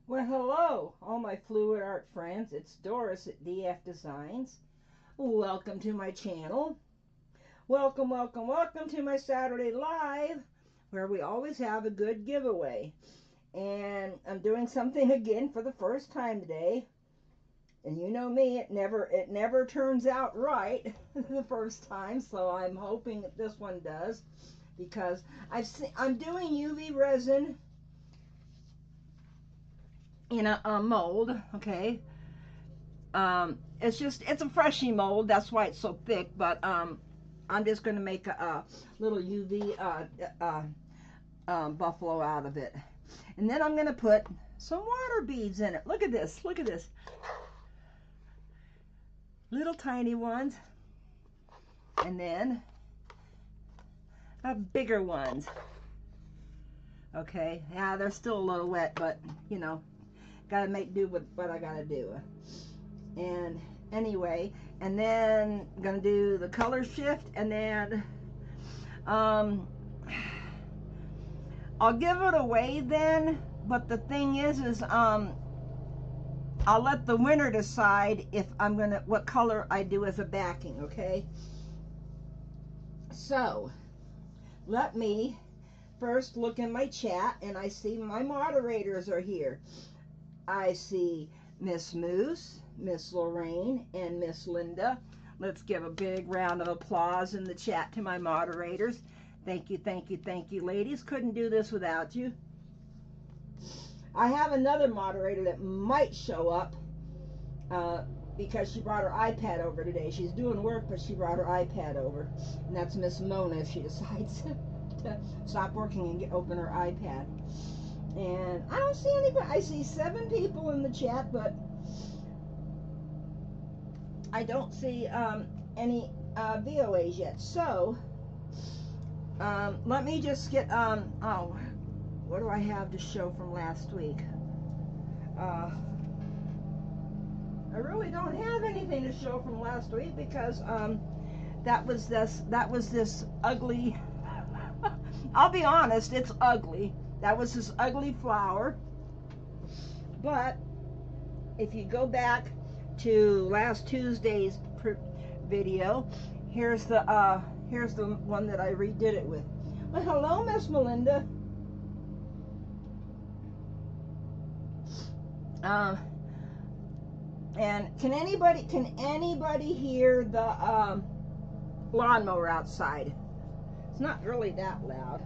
Well, hello, all my fluid art friends. It's Doris at DF Designs. Welcome to my channel. Welcome, welcome, welcome to my Saturday Live, where we always have a good giveaway. And I'm doing something again for the first time today. And you know me, it never turns out right the first time. So I'm hoping that this one does, because I'm doing UV resin in a mold, okay. It's a freshy mold, that's why it's so thick, but I'm just going to make a little UV buffalo out of it. And then I'm going to put some water beads in it. Look at this, look at this. Little tiny ones. And then bigger ones. Okay, yeah, they're still a little wet, but you know, gotta make do with what I gotta do. And anyway, and then I'm gonna do the color shift, and then I'll give it away then. But the thing is I'll let the winner decide if what color I do as a backing. Okay, so let me first look in my chat, and I see my moderators are here. I see Miss Moose, Miss Lorraine, and Miss Linda. Let's give a big round of applause in the chat to my moderators. Thank you, thank you, thank you, ladies. Couldn't do this without you. I have another moderator that might show up because she brought her iPad over today. She's doing work, but she brought her iPad over. And that's Miss Mona if she decides to stop working and open her iPad. And I don't see anybody. I see 7 people in the chat, but I don't see any VOAs yet. So let me just get oh, what do I have to show from last week? I really don't have anything to show from last week, because that was this ugly I'll be honest, it's ugly. That was this ugly flower. But if you go back to last Tuesday's video, here's the one that I redid it with. Well, hello, Miss Melinda. And can anybody hear the lawnmower outside? It's not really that loud.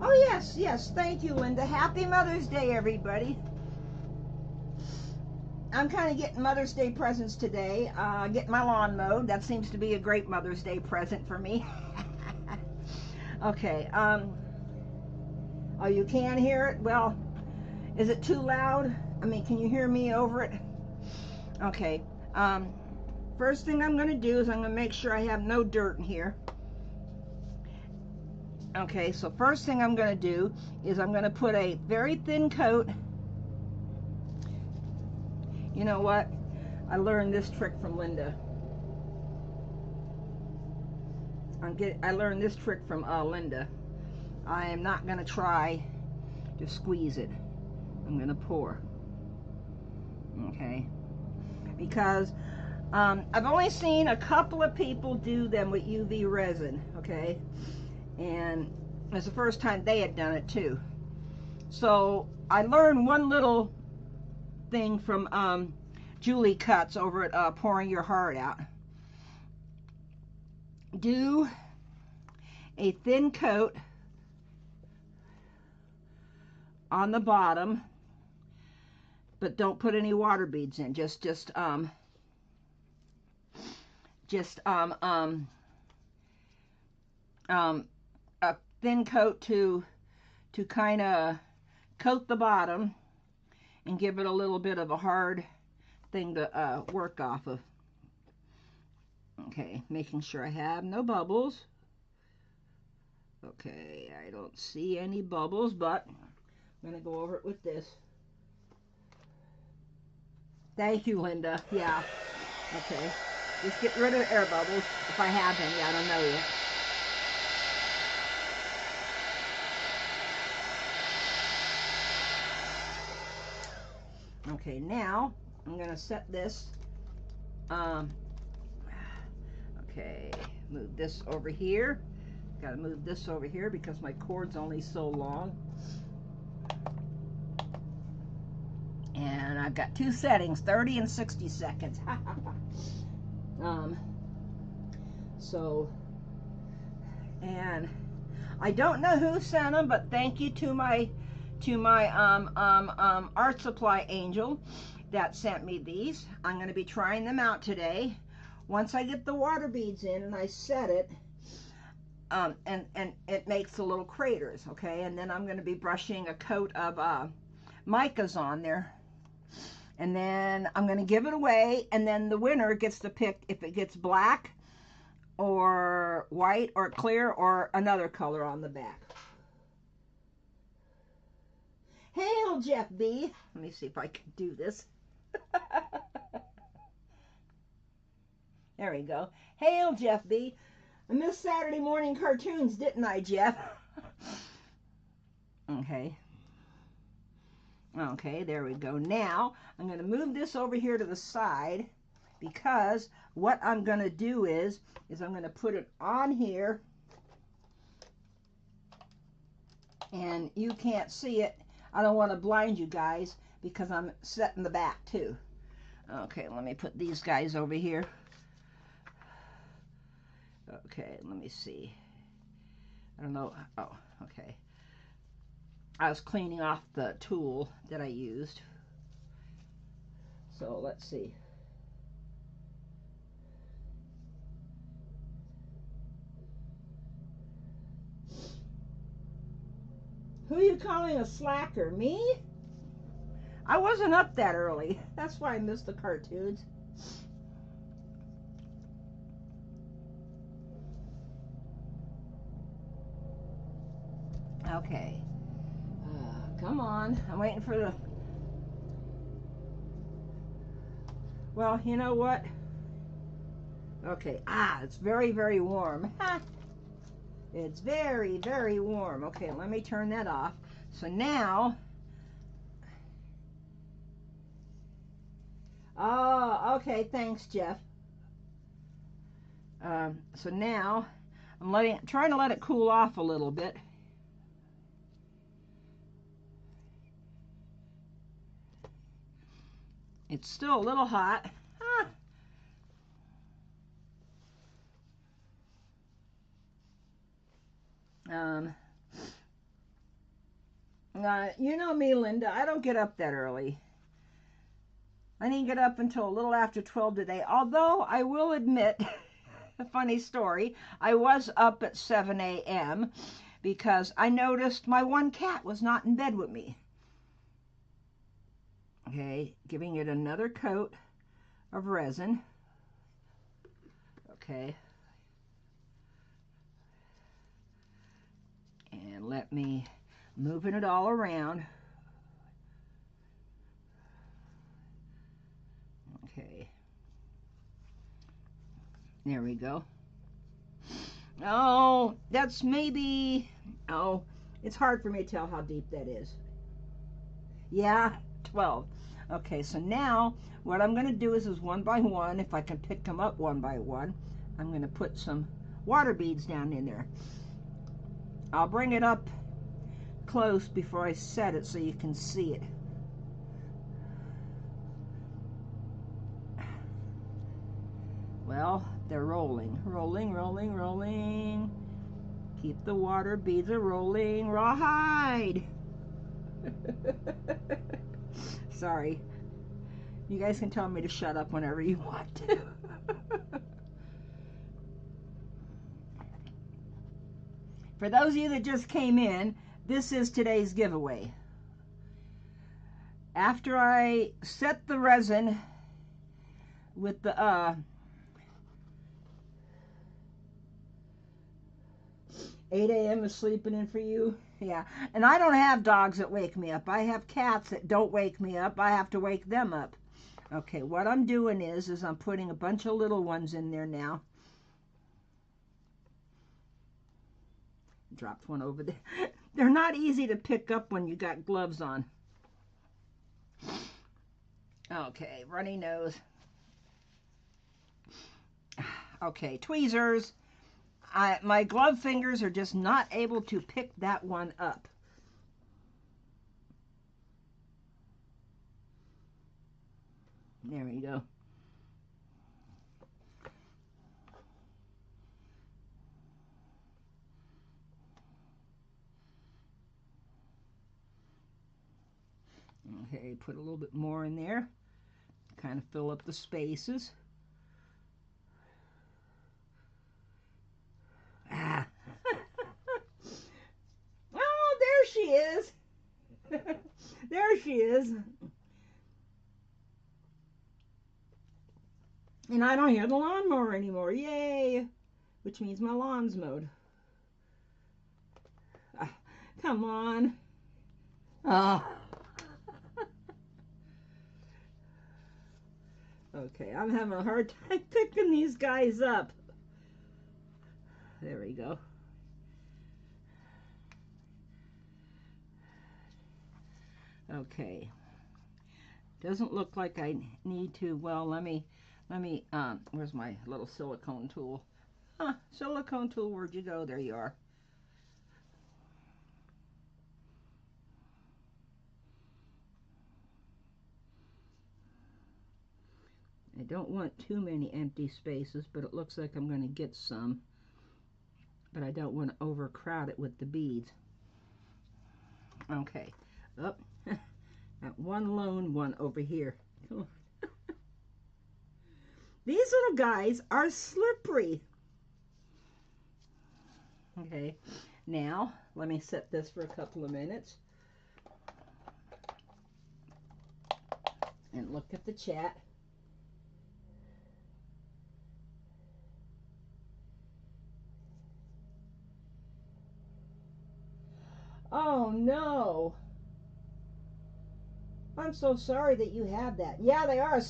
Oh, yes, yes. Thank you, Linda. Happy Mother's Day, everybody. I'm kind of getting Mother's Day presents today. Getting my lawn mowed. That seems to be a great Mother's Day present for me. Okay. Oh, you can hear it? Well, is it too loud? I mean, can you hear me over it? Okay. First thing I'm going to do is I'm going to make sure I have no dirt in here. Okay, so first thing I'm going to do is I'm going to put a very thin coat. You know what? I learned this trick from Linda. I learned this trick from Linda. I am not going to try to squeeze it. I'm going to pour. Okay? Because I've only seen a couple of people do them with UV resin. Okay? And it's the first time they had done it too. So I learned one little thing from Julie Cuts over at Pouring Your Heart Out. Do a thin coat on the bottom, but don't put any water beads in. Just a thin coat to kind of coat the bottom and give it a little bit of a hard thing to work off of. Okay, making sure I have no bubbles. Okay, I don't see any bubbles, but I'm going to go over it with this. Thank you, Linda. Yeah. Okay. Just get rid of air bubbles if I have any. I don't know yet. Okay, now I'm going to set this, okay, move this over here. Got to move this over here because my cord's only so long. And I've got two settings, 30 and 60 seconds. So, and I don't know who sent them, but thank you to my art supply angel that sent me these. I'm going to be trying them out today. Once I get the water beads in and I set it, and it makes the little craters, okay? And then I'm going to be brushing a coat of micas on there. And then I'm going to give it away, and then the winner gets to pick if it gets black or white or clear or another color on the back. Hail, Jeff B. Let me see if I can do this. There we go. Hail, Jeff B. I missed Saturday morning cartoons, didn't I, Jeff? Okay. Okay, there we go. Now, I'm going to move this over here to the side because what I'm going to do is I'm going to put it on here, and you can't see it. I don't want to blind you guys because I'm setting the back too. Okay, let me put these guys over here. Okay, let me see. I don't know. Oh, okay. I was cleaning off the tool that I used. So let's see. Who are you calling a slacker? Me? I wasn't up that early. That's why I missed the cartoons. Okay. Come on. I'm waiting for the... Well, you know what? Okay. It's very, very warm. It's very, very warm. Okay, let me turn that off. So now... Oh, okay. Thanks, Jeff. So now I'm trying to let it cool off a little bit. It's still a little hot. You know me, Linda. I don't get up that early. I didn't get up until a little after 12 today. Although I will admit, a funny story, I was up at 7 a.m. because I noticed my one cat was not in bed with me. Okay, giving it another coat of resin. Okay. And let me moving it all around. Okay. There we go. Oh, that's maybe, oh, it's hard for me to tell how deep that is. Yeah, 12. Okay, so now what I'm going to do is one by one, if I can pick them up one by one, I'm going to put some water beads down in there. I'll bring it up close before I set it so you can see it. Well, they're rolling, rolling, rolling, rolling. Keep the water beads a rolling. Rawhide. Sorry. You guys can tell me to shut up whenever you want to. For those of you that just came in, this is today's giveaway. After I set the resin with the 8 a.m. is sleeping in for you. Yeah, and I don't have dogs that wake me up. I have cats that don't wake me up. I have to wake them up. Okay, what I'm doing is I'm putting a bunch of little ones in there now. Dropped one over there. They're not easy to pick up when you got gloves on. Okay, runny nose. Okay, tweezers. My glove fingers are just not able to pick that one up. There we go. Okay, put a little bit more in there. Kind of fill up the spaces. Ah. Oh, there she is. There she is. And I don't hear the lawnmower anymore. Yay! Which means my lawn's mowed. Ah, come on. Oh. Okay, I'm having a hard time picking these guys up. There we go. Okay. Doesn't look like I need to. Well, let me, where's my little silicone tool? Silicone tool, where'd you go? There you are. I don't want too many empty spaces, but it looks like I'm going to get some. But I don't want to overcrowd it with the beads. Okay. Oh, that one lone one over here. Come on. These little guys are slippery. Okay, now let me set this for a couple of minutes and look at the chat. Oh no, I'm so sorry that you have that. Yeah, they are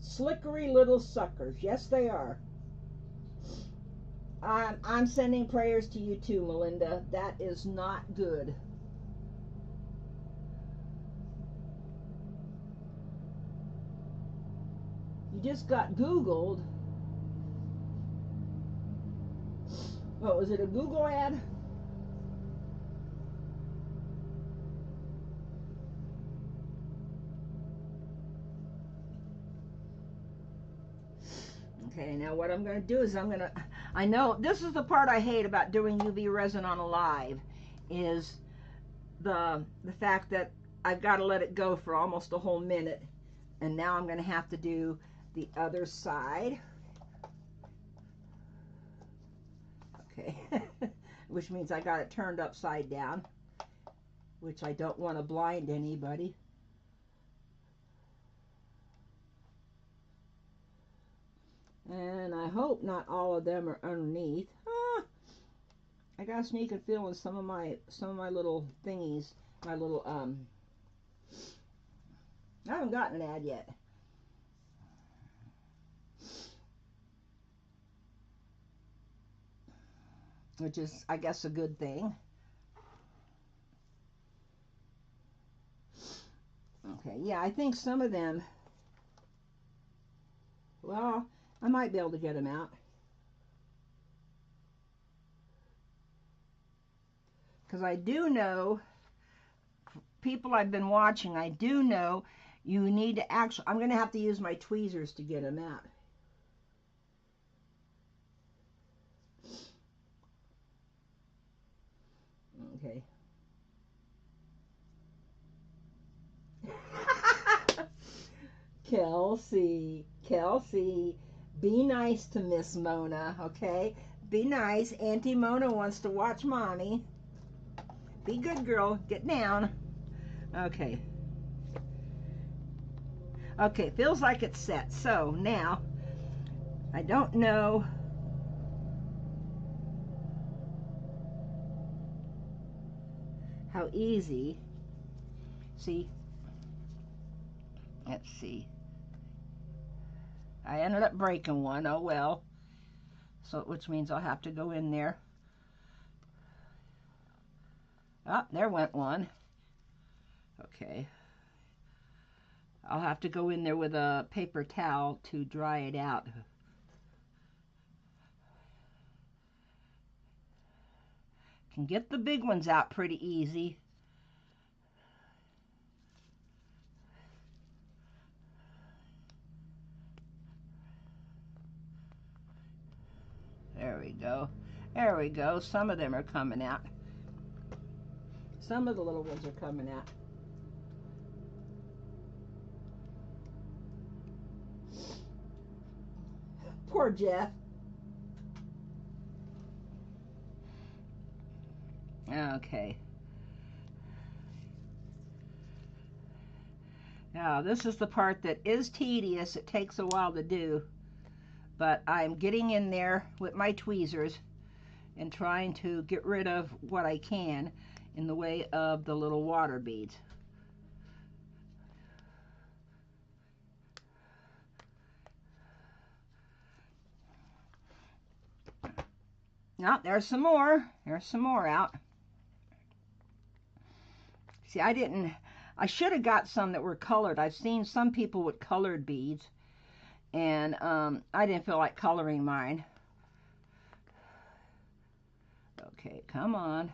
slickery little suckers. Yes, they are. I'm sending prayers to you too, Melinda. That is not good. You just got Googled. What was it, a Google ad? Okay, now what I'm going to do is I know this is the part I hate about doing UV resin on a live, is the fact that I've got to let it go for almost a whole minute, and now I'm going to have to do the other side. Okay, which means I got it turned upside down, which I don't want to blind anybody. And I hope not all of them are underneath. I got a sneaking feeling some of my little thingies, my little I haven't gotten an ad yet. Which is, I guess, a good thing. Okay, yeah, I think some of them, well, I might be able to get them out. Because I do know, people I've been watching, I do know you need to actually, I'm going to have to use my tweezers to get them out. Okay. Kelsey, be nice to Miss Mona, okay? Be nice. Auntie Mona wants to watch Mommy. Be good, girl. Get down. Okay. Okay, feels like it's set. So now, I don't know. How easy. See? Let's see. I ended up breaking one. Oh well. So, which means I'll have to go in there. Oh, there went one. Okay. I'll have to go in there with a paper towel to dry it out. Can get the big ones out pretty easy. There we go. There we go. Some of them are coming out. Some of the little ones are coming out. Poor Jeff. Okay. Now, this is the part that is tedious. It takes a while to do. But I'm getting in there with my tweezers and trying to get rid of what I can in the way of the little water beads. Now, there's some more. There's some more out. See, I should have got some that were colored. I've seen some people with colored beads, and I didn't feel like coloring mine. Okay, come on.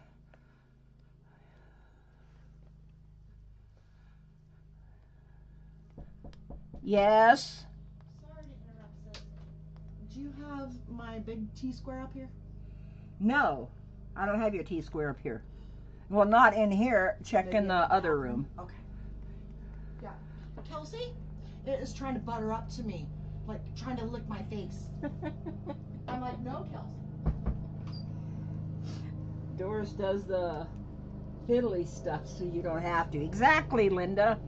Yes? Sorry to interrupt, sis. Do you have my big T-square up here? No, I don't have your T-square up here. Well, not in here. Check in the other room. Okay. Yeah. Kelsey, it is trying to butter up to me, like trying to lick my face. I'm like, no, Kelsey. Doris does the fiddly stuff so you don't have to. Exactly, Linda.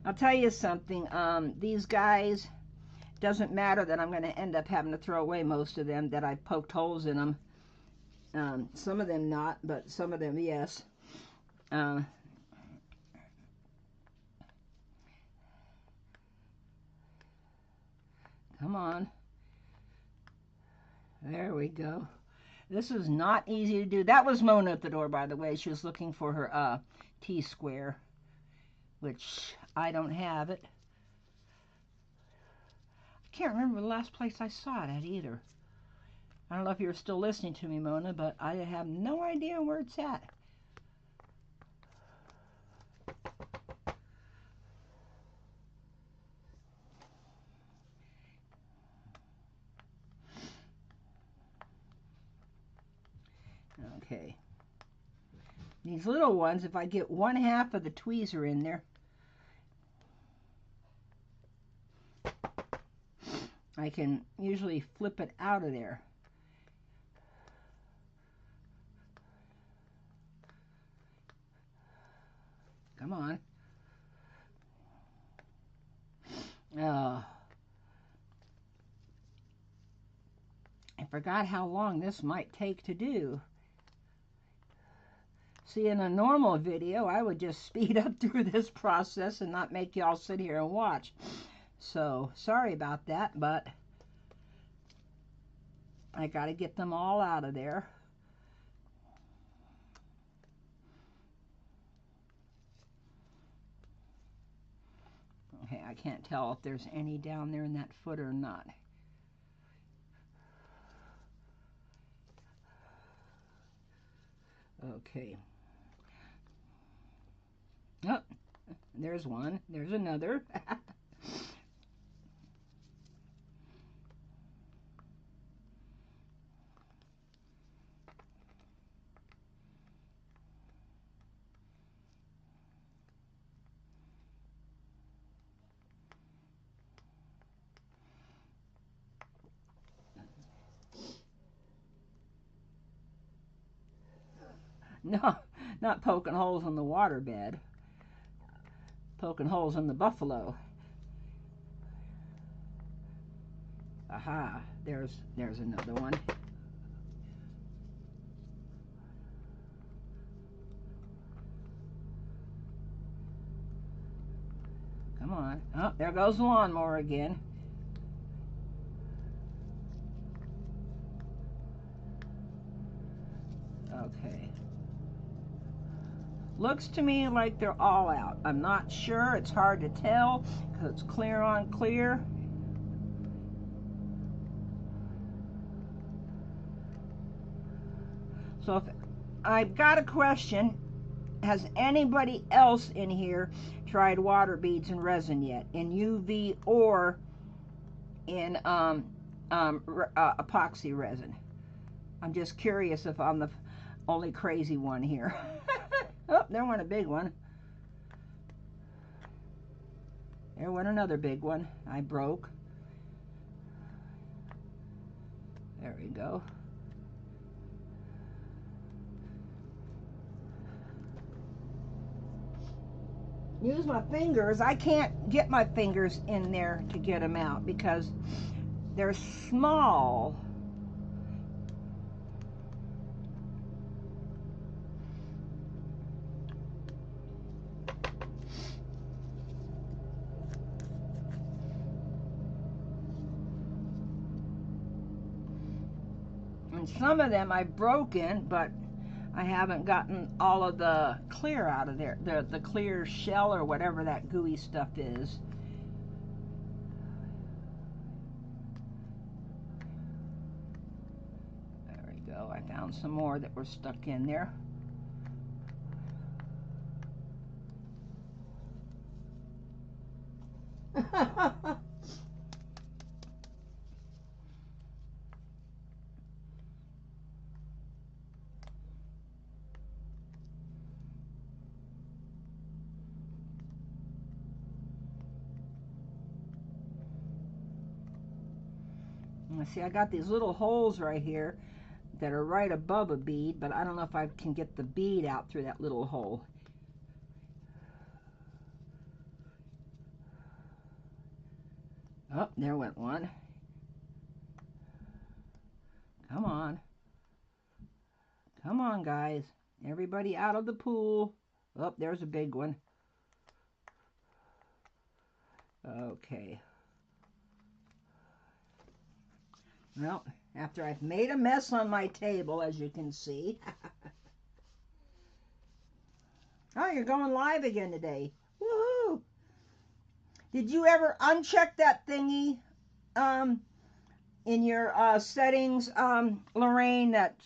I'll tell you something, these guys, doesn't matter that I'm going to end up having to throw away most of them, that I poked holes in them. Some of them not, but some of them yes. Come on. There we go. This is not easy to do. That was Mona at the door, by the way. She was looking for her T-square, which I don't have it. I can't remember the last place I saw it at either. I don't know if you're still listening to me, Mona, but I have no idea where it's at. Okay. These little ones, if I get 1/2 of the tweezer in there, I can usually flip it out of there. Come on. I forgot how long this might take to do. See, in a normal video, I would just speed up through this process and not make y'all sit here and watch. So, sorry about that, but I got to get them all out of there. Okay, I can't tell if there's any down there in that foot or not. Okay. Oh, there's one. There's another. No, not poking holes in the waterbed. Poking holes in the buffalo. Aha, there's another one. Come on. Oh, there goes the lawnmower again. Looks to me like they're all out. I'm not sure. It's hard to tell because it's clear on clear. So if I've got a question, has anybody else in here tried water beads and resin yet? In UV or in epoxy resin? I'm just curious if I'm the only crazy one here. Oh, there went a big one. There went another big one. I broke. There we go. Use my fingers. I can't get my fingers in there to get them out because they're small. And some of them I've broken, but I haven't gotten all of the clear out of there, the clear shell or whatever that gooey stuff is. There we go. I found some more that were stuck in there. See, I got these little holes right here that are right above a bead, but I don't know if I can get the bead out through that little hole. Oh, there went one. Come on. Come on, guys. Everybody out of the pool. Oh, there's a big one. Okay. Well, after I've made a mess on my table, as you can see. Oh, you're going live again today. Woohoo! Did you ever uncheck that thingy in your settings, Lorraine, that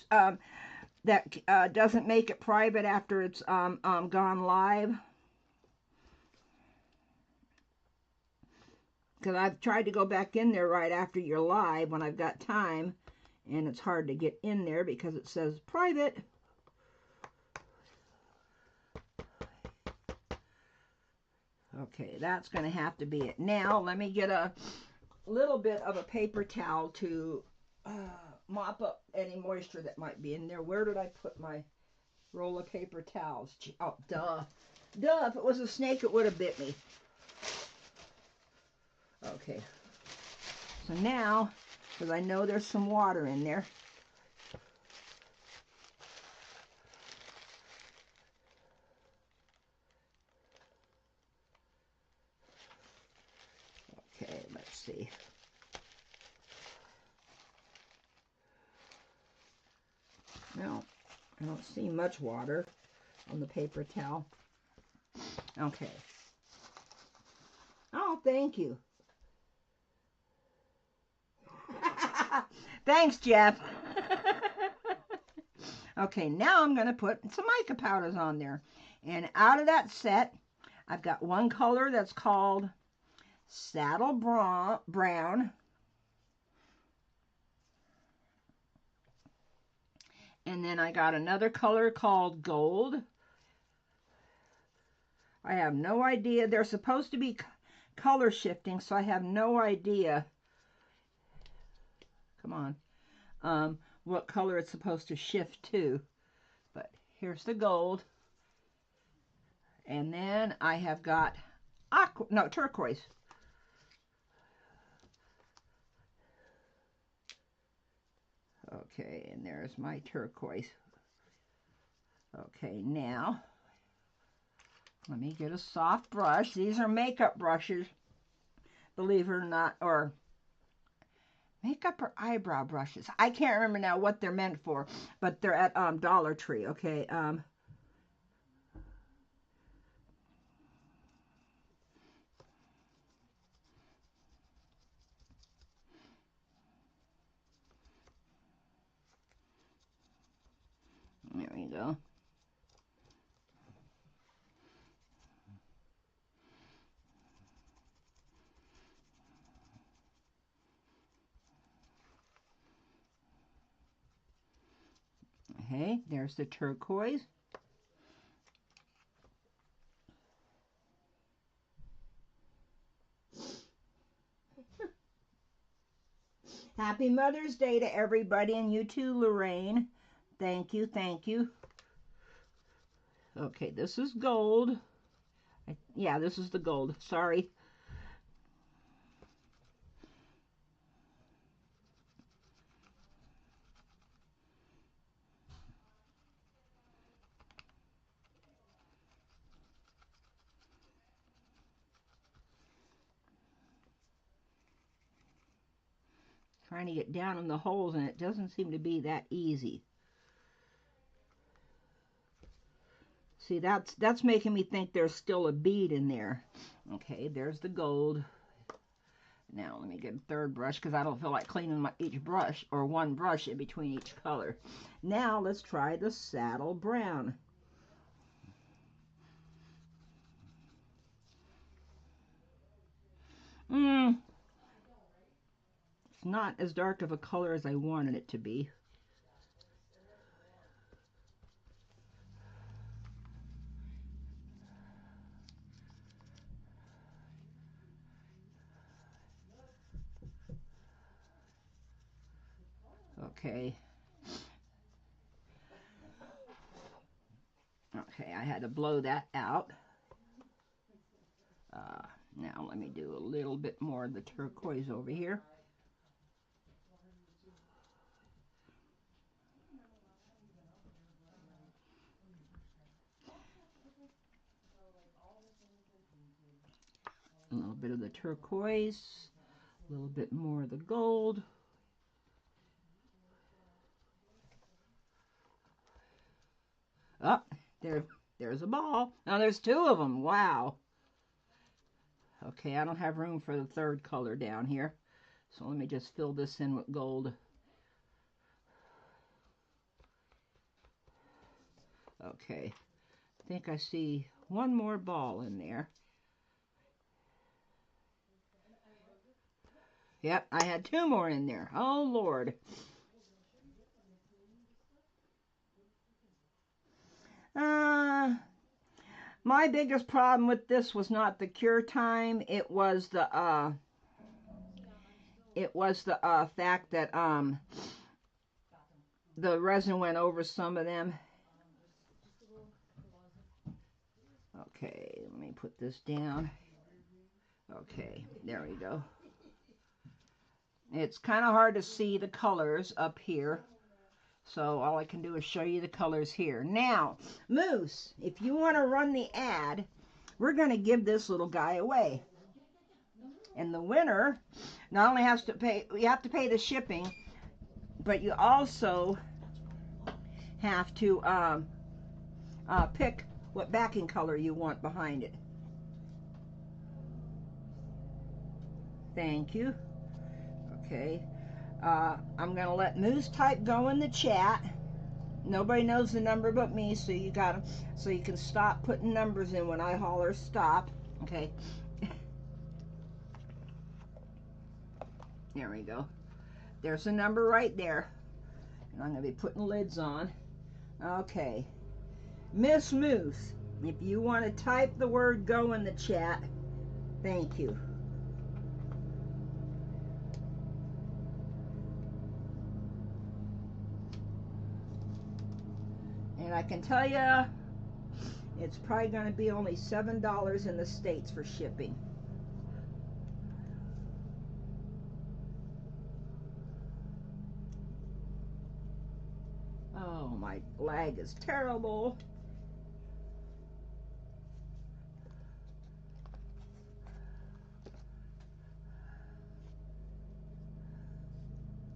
doesn't make it private after it's gone live? Because I've tried to go back in there right after you're live when I've got time, and it's hard to get in there because it says private. Okay, that's going to have to be it. Now, let me get a little bit of a paper towel to mop up any moisture that might be in there. Where did I put my roll of paper towels? Oh, duh. Duh, if it was a snake, it would have bit me. Okay, so now, because I know there's some water in there, okay, let's see. No, I don't see much water on the paper towel. Okay. Oh, thank you. Thanks, Jeff. Okay, now I'm going to put some mica powders on there. And out of that set, I've got one color that's called Saddle Brown. And then I got another color called Gold. I have no idea. They're supposed to be color shifting, so I have no idea. Come on. What color it's supposed to shift to. But here's the gold. And then I have got turquoise. Okay, and there's my turquoise. Okay, now let me get a soft brush. These are makeup brushes, believe it or not, or makeup or eyebrow brushes. I can't remember now what they're meant for, but they're at Dollar Tree. Okay, Okay, there's the turquoise. Happy Mother's Day to everybody, and you too, Lorraine. Thank you, thank you. Okay, this is gold. Yeah, this is the gold. Sorry. Trying to get down in the holes, and it doesn't seem to be that easy. See, that's making me think there's still a bead in there. Okay, there's the gold. Now let me get a third brush because I don't feel like cleaning each brush, or one brush in between each color. Now let's try the saddle brown. It's not as dark of a color as I wanted it to be. Okay. Okay, I had to blow that out. Now let me do a little bit more of the turquoise over here. A little bit of the turquoise, a little bit more of the gold. Oh, there's a ball. Now there's two of them. Wow. Okay, I don't have room for the third color down here. So let me just fill this in with gold. Okay, I think I see one more ball in there. Yep, I had two more in there. Oh, Lord. My biggest problem with this was not the cure time. It was the fact that the resin went over some of them. Okay, let me put this down. Okay, there we go. It's kind of hard to see the colors up here, so all I can do is show you the colors here. Now, Moose, if you want to run the ad, we're going to give this little guy away. And the winner not only has to pay, you have to pay the shipping, but you also have to pick what backing color you want behind it. Thank you. Okay. I'm going to let Moose type go in the chat. Nobody knows the number but me, so you can stop putting numbers in when I holler stop. Okay. There we go. There's a number right there. And I'm going to be putting lids on. Okay. Miss Moose, if you want to type the word go in the chat, thank you. And I can tell you, it's probably going to be only $7 in the States for shipping. Oh, my lag is terrible.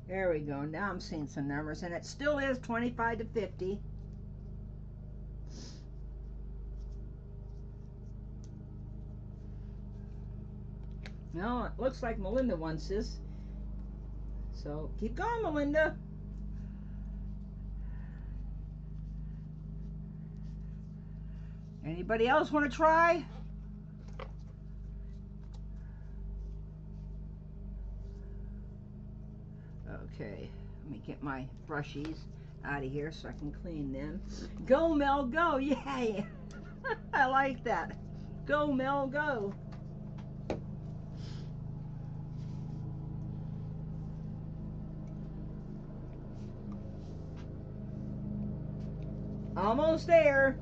There we go. Now I'm seeing some numbers, and it still is 25 to 50. No, it looks like Melinda wants this. So keep going, Melinda. Anybody else want to try? Okay, let me get my brushies. out of here so I can clean them. Go, Mel, go. Yay. I like that. Go, Mel, go. Almost there.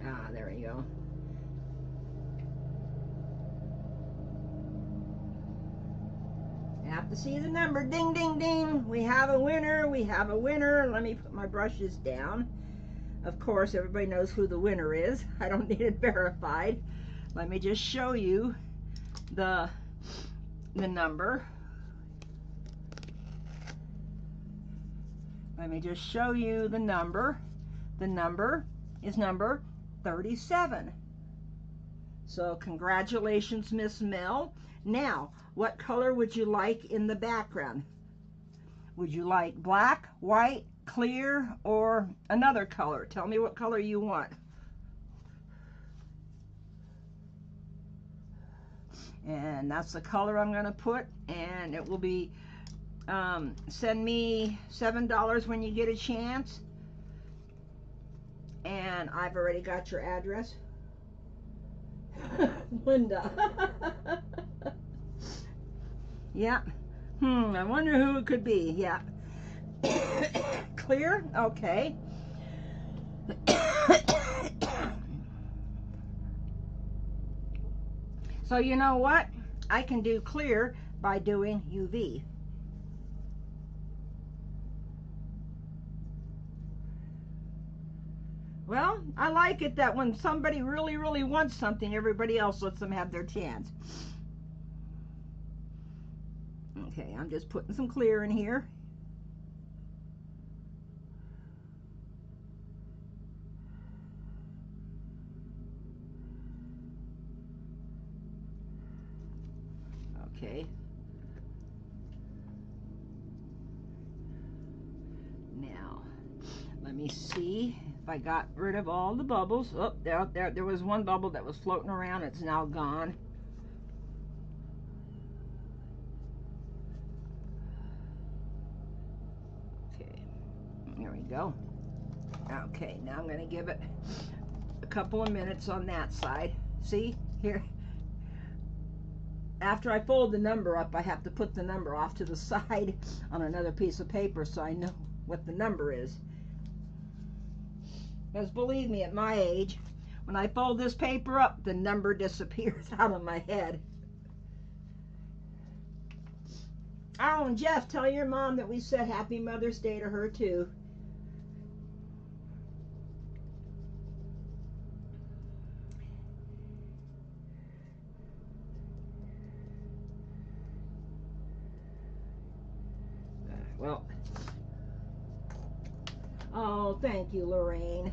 Ah, there we go. Have to see the number. Ding, ding, ding. We have a winner. We have a winner. Let me put my brushes down. Of course, everybody knows who the winner is. I don't need it verified. Let me just show you the number. Let me just show you the number. The number is number 37. So congratulations, Miss Mel. Now, what color would you like in the background? Would you like black, white, clear, or another color? Tell me what color you want. And that's the color I'm going to put, and it will be, send me $7 when you get a chance. And I've already got your address. Linda. Yeah. I wonder who it could be. Yeah. Clear? Okay. So you know what? I can do clear by doing UV. Well, I like it that when somebody really, really wants something, everybody else lets them have their chance. Okay, I'm just putting some clear in here. Okay. Now, let me see if I got rid of all the bubbles. Oh, there was one bubble that was floating around. It's now gone. Okay, there we go. Okay, now I'm going to give it a couple of minutes on that side. See, here. After I fold the number up, I have to put the number off to the side on another piece of paper so I know what the number is. Because believe me, at my age, when I fold this paper up, the number disappears out of my head. Oh, and Jeff, tell your mom that we said Happy Mother's Day to her, too. Well, oh, thank you, Lorraine.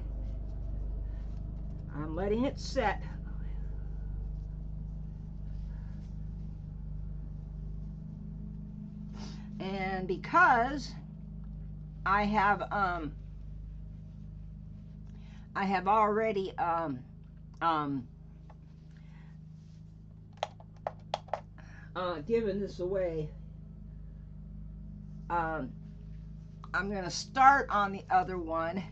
I'm letting it set. And because I have already given this away, I'm going to start on the other one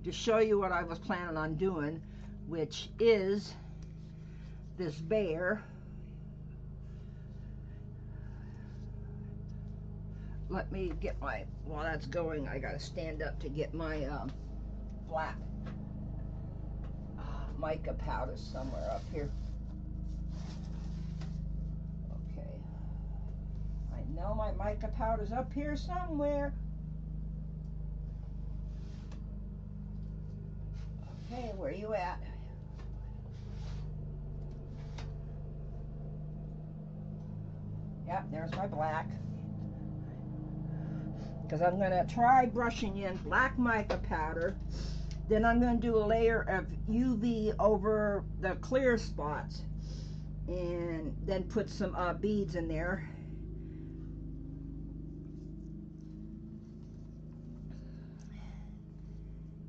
to show you what I was planning on doing, which is this bear. Let me get my, while that's going, I gotta stand up to get my black mica powder somewhere up here. Okay, I know my mica powder's up here somewhere. Okay, where are you at? Yep, there's my black. Because I'm going to try brushing in black mica powder. Then I'm going to do a layer of UV over the clear spots. And then put some beads in there.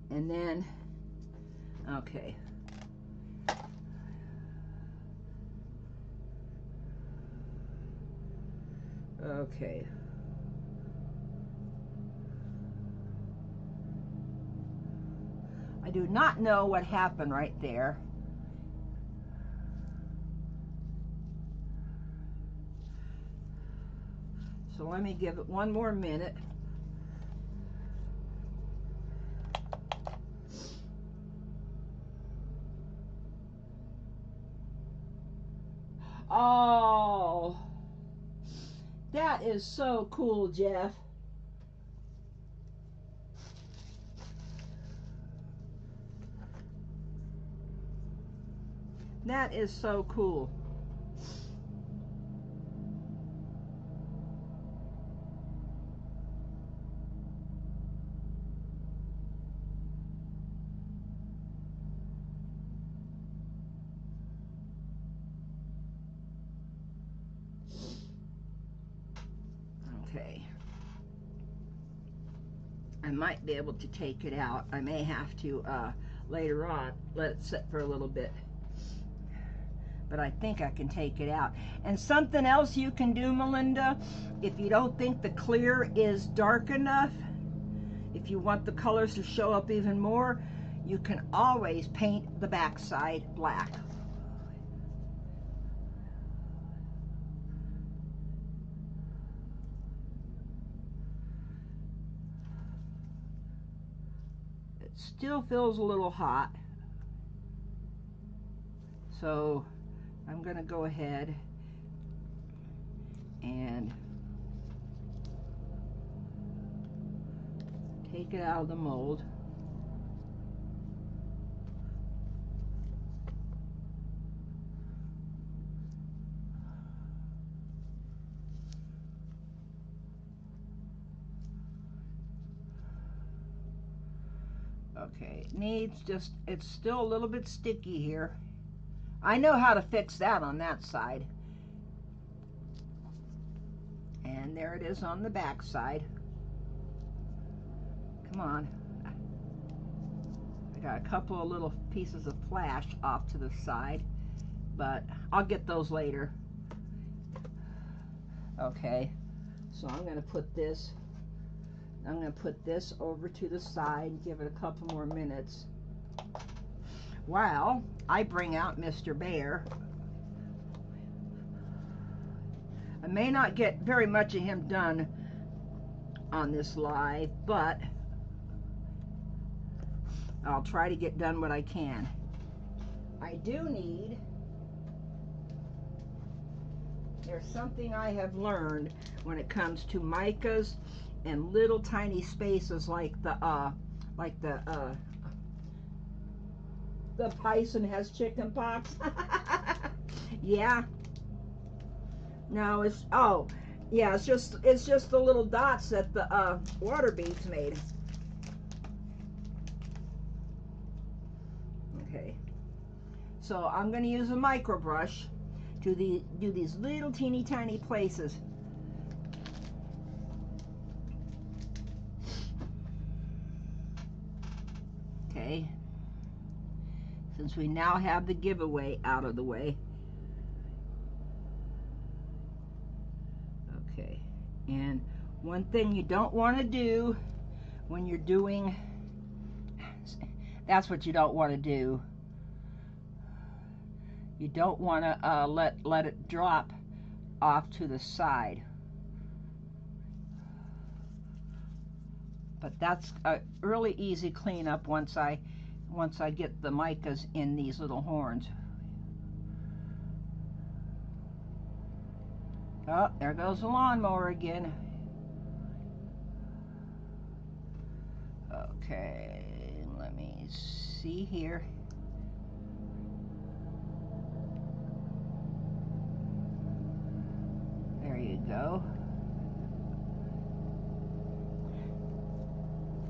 And then, okay. Okay. I do not know what happened right there. So let me give it one more minute. Oh, that is so cool, Jeff. That is so cool. Okay. I might be able to take it out. I may have to later on let it sit for a little bit. But I think I can take it out. And something else you can do, Melinda, if you don't think the clear is dark enough, if you want the colors to show up even more, you can always paint the backside black. It still feels a little hot. So I'm going to go ahead and take it out of the mold. Okay, it needs just, it's still a little bit sticky here. I know how to fix that on that side. And there it is on the back side. Come on. I got a couple of little pieces of flash off to the side, but I'll get those later. Okay, so I'm going to put this over to the side and give it a couple more minutes while I bring out Mr. Bear. I may not get very much of him done on this live, but I'll try to get done what I can. I do need, there's something I have learned when it comes to micas and little tiny spaces like the bison has chicken pox. Yeah. No, it's, oh, yeah, it's just the little dots that the water beads made. Okay. So I'm going to use a micro brush to do these little teeny tiny places. Okay. Since we now have the giveaway out of the way. Okay. And one thing you don't want to do when you're doing, that's what you don't want to do. You don't want to let it drop off to the side. But that's a really easy cleanup once I get the micas in these little horns. Oh, there goes the lawnmower again. Okay, let me see here. There you go.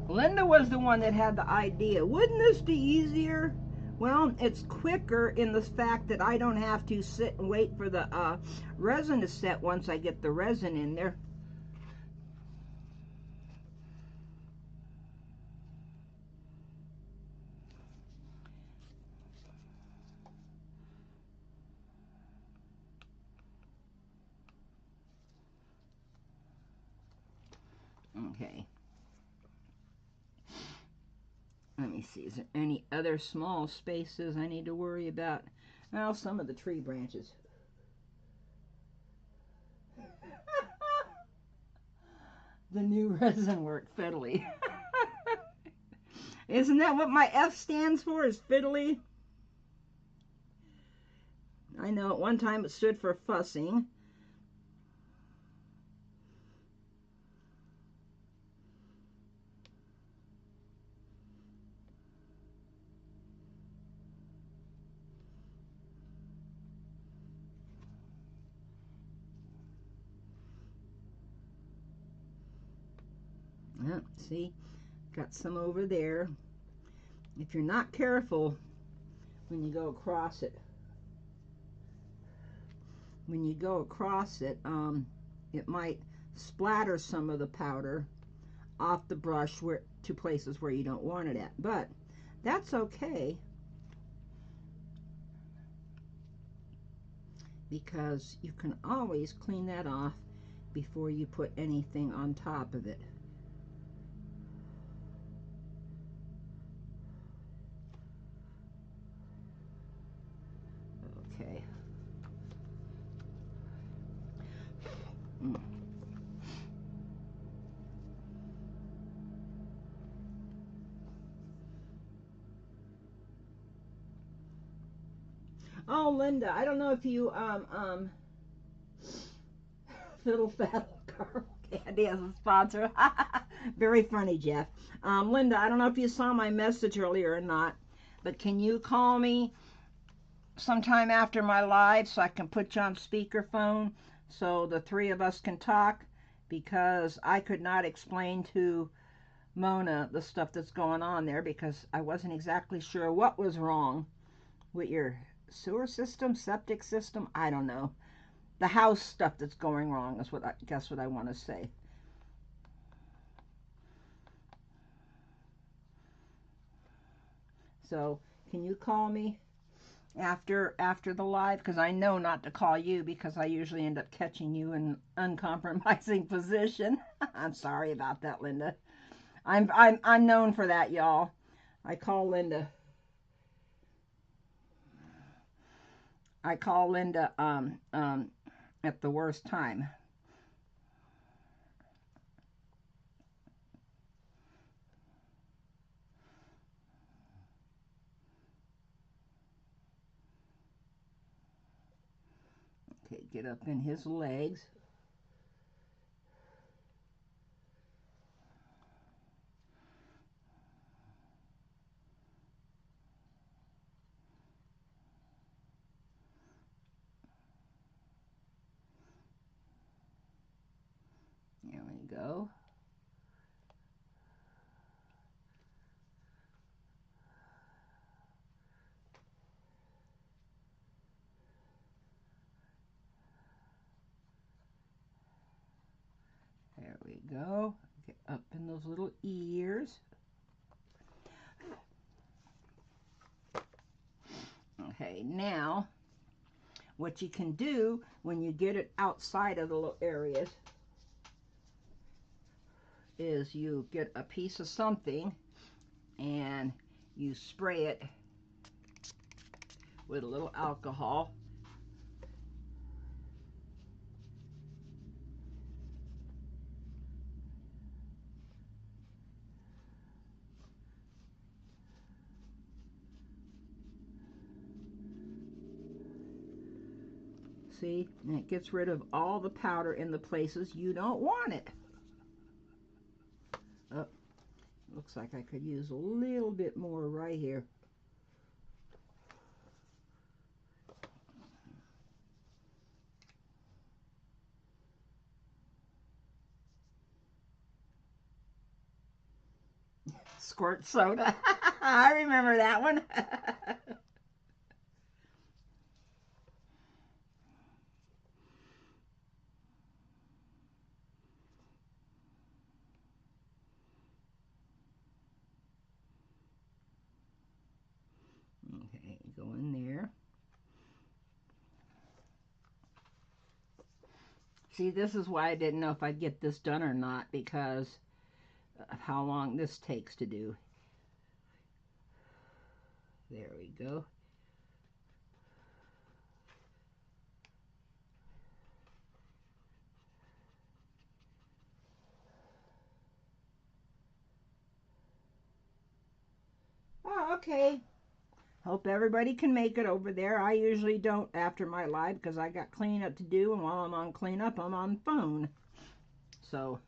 Linda was the one that had the idea. Wouldn't this be easier? Well, it's quicker in the fact that I don't have to sit and wait for the resin to set once I get the resin in there. Okay. Let me see. Is there any other small spaces I need to worry about? Well, some of the tree branches. The new resin work, fiddly. Isn't that what my F stands for, is fiddly? I know at one time it stood for fussing. Yeah, see, got some over there. If you're not careful when you go across it, it might splatter some of the powder off the brush to places where you don't want it at. But that's okay, because you can always clean that off before you put anything on top of it. Okay. Oh, Linda, I don't know if you Fiddle Faddle Carl Candy as a sponsor. Very funny, Jeff. Linda, I don't know if you saw my message earlier or not, but can you call me sometime after my live so I can put you on speakerphone so the three of us can talk? Because I could not explain to Mona the stuff that's going on there, because I wasn't exactly sure what was wrong with your sewer system, septic system, I don't know. The house stuff that's going wrong is what I want to say. So can you call me after the live? Because I know not to call you, because I usually end up catching you in an uncompromising position. I'm sorry about that, Linda. I'm known for that, y'all. I call Linda at the worst time. Okay, get up in his legs. There we go. There we go. Get up in those little ears. Okay, now what you can do when you get it outside of the little areas is you get a piece of something and you spray it with a little alcohol. See, and it gets rid of all the powder in the places you don't want it. Oh, looks like I could use a little bit more right here. Squirt soda. I remember that one. Okay, go in there. See, this is why I didn't know if I'd get this done or not, because of how long this takes to do. There we go. Oh, okay. Hope everybody can make it over there. I usually don't after my live because I got cleanup to do, and while I'm on cleanup, I'm on the phone. So,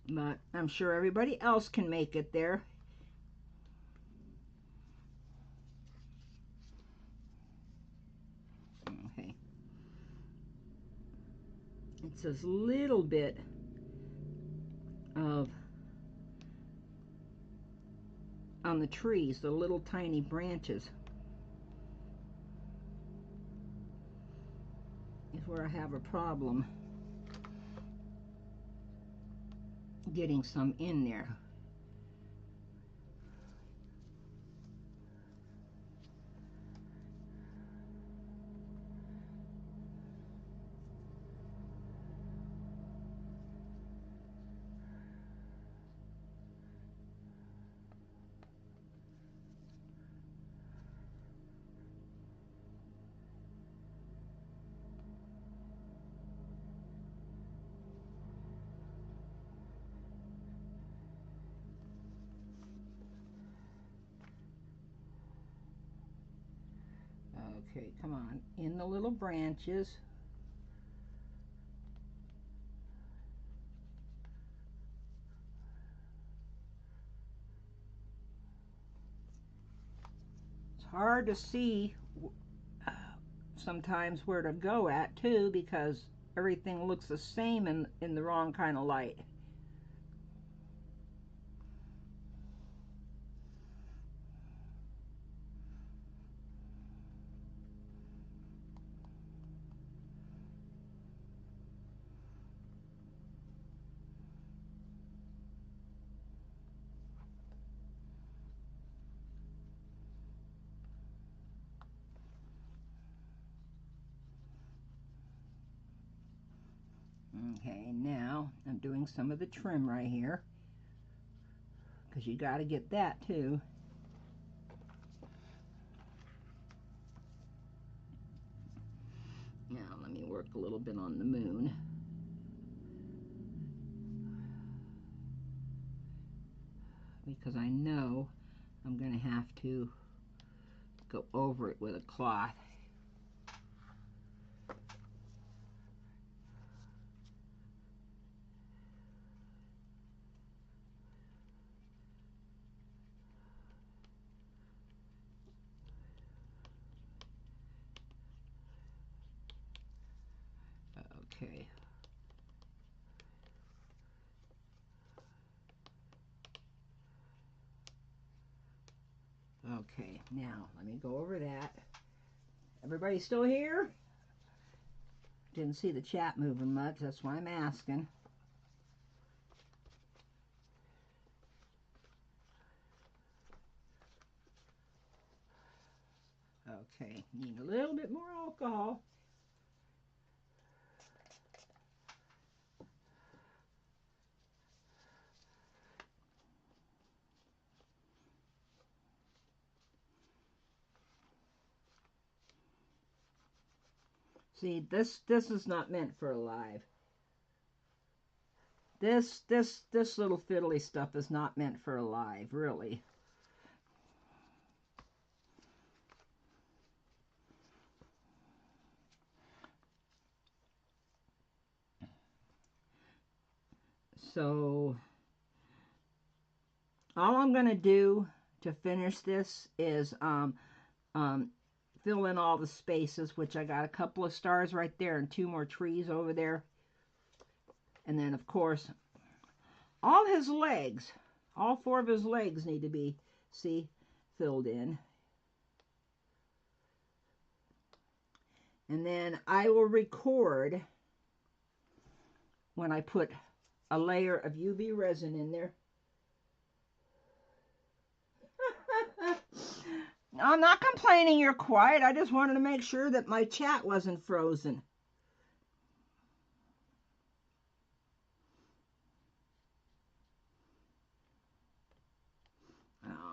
but I'm sure everybody else can make it there. Okay. It's this little bit of on the trees, the little tiny branches is where I have a problem getting some in there. Okay, come on, in the little branches. It's hard to see sometimes where to go at too, because everything looks the same in the wrong kind of light. Okay, now I'm doing some of the trim right here, because you got to get that too. Now let me work a little bit on the moon. Because I know I'm going to have to go over it with a cloth. Okay. Okay, now let me go over that. Everybody still here? Didn't see the chat moving much, that's why I'm asking. Okay, need a little bit more alcohol. See, this is not meant for a live. This little fiddly stuff is not meant for a live, really. So all I'm going to do to finish this is fill in all the spaces, which I got a couple of stars right there and 2 more trees over there. And then, of course, all his legs, all 4 of his legs need to be, see, filled in. And then I will record when I put a layer of UV resin in there. I'm not complaining you're quiet. I just wanted to make sure that my chat wasn't frozen.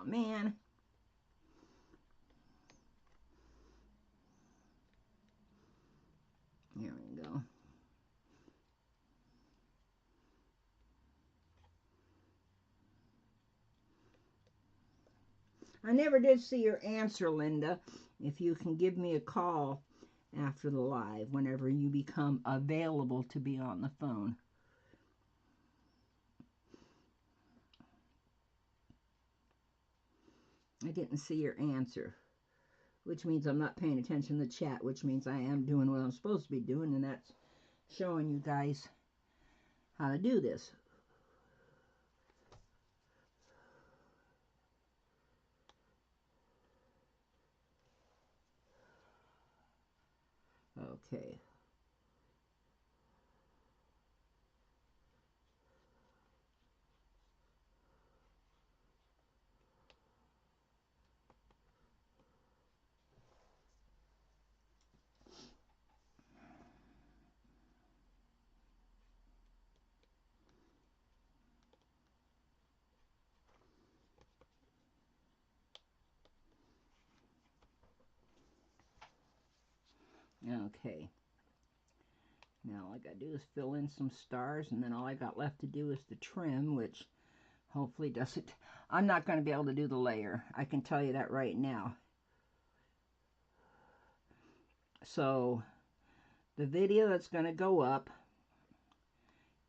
man. There we go. I never did see your answer, Linda. If you can give me a call after the live, whenever you become available to be on the phone. I didn't see your answer, which means I'm not paying attention to the chat, which means I am doing what I'm supposed to be doing, and that's showing you guys how to do this. Okay. Okay. Now all I gotta do is fill in some stars, and then all I got left to do is the trim, which hopefully doesn't... I'm not going to be able to do the layer. I can tell you that right now. So the video that's going to go up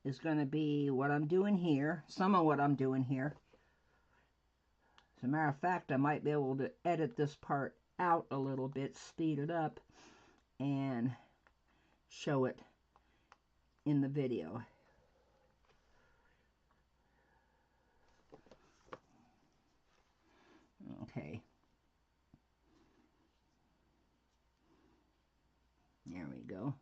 is going to be what I'm doing here, some of what I'm doing here. As a matter of fact, I might be able to edit this part out a little bit, speed it up, and show it in the video. Okay. There we go.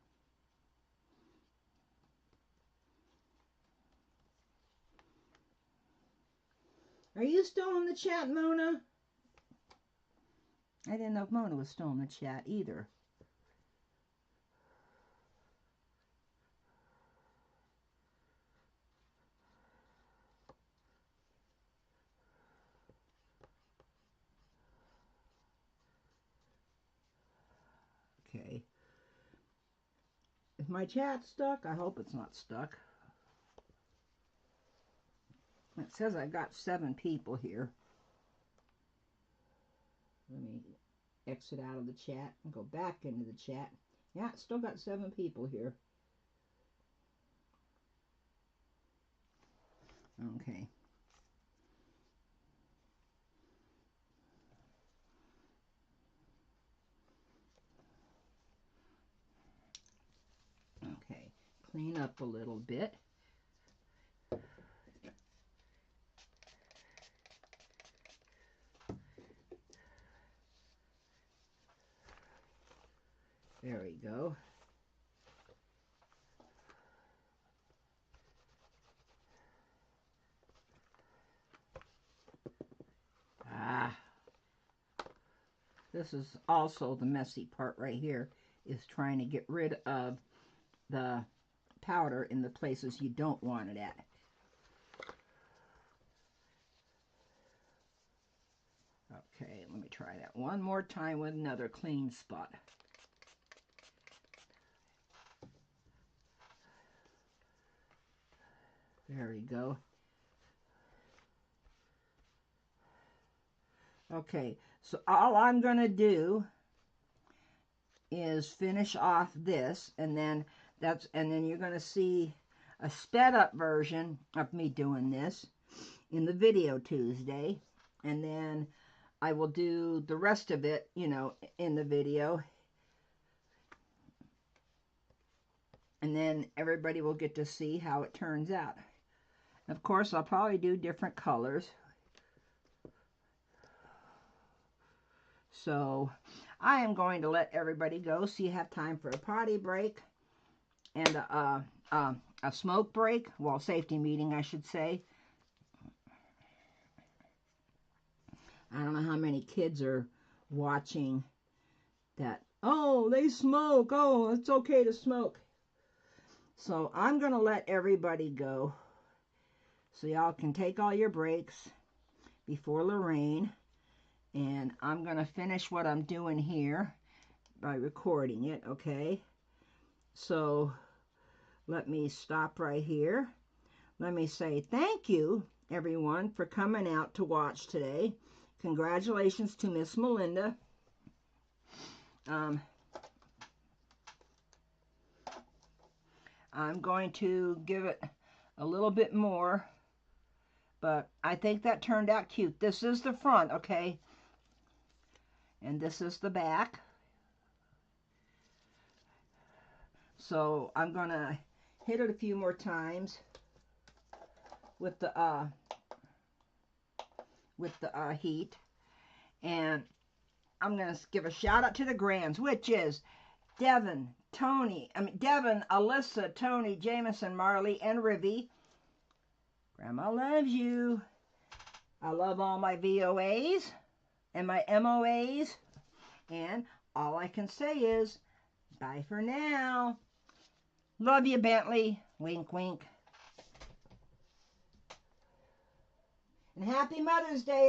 Are you still in the chat, Mona? I didn't know if Mona was still in the chat either. Okay. Is my chat stuck? I hope it's not stuck. It says I got 7 people here. Let me exit out of the chat and go back into the chat. Yeah, still got 7 people here. Okay. Okay, clean up a little bit. There we go. This is also the messy part right here, is trying to get rid of the powder in the places you don't want it at. Okay, let me try that one more time with another clean spot. There we go. Okay, so all I'm going to do is finish off this, and then you're going to see a sped up version of me doing this in the video Tuesday, and then I will do the rest of it, you know, in the video, and then everybody will get to see how it turns out. Of course, I'll probably do different colors. So I am going to let everybody go so you have time for a potty break and a smoke break. Well, safety meeting, I should say. I don't know how many kids are watching that. Oh, they smoke. Oh, it's okay to smoke. So I'm going to let everybody go so y'all can take all your breaks. before Lorraine. And I'm going to finish what I'm doing here by recording it, okay? So let me stop right here. Let me say thank you, everyone, for coming out to watch today. Congratulations to Miss Melinda. I'm going to give it a little bit more, but I think that turned out cute. This is the front, okay? And this is the back. So I'm going to hit it a few more times with the heat. And I'm going to give a shout out to the grands, which is Devin, Alyssa, Tony, Jameson, Marley, and Ribby. Grandma loves you. I love all my VOAs and my MOAs. And all I can say is, bye for now. Love you, Bentley. Wink, wink. And happy Mother's Day.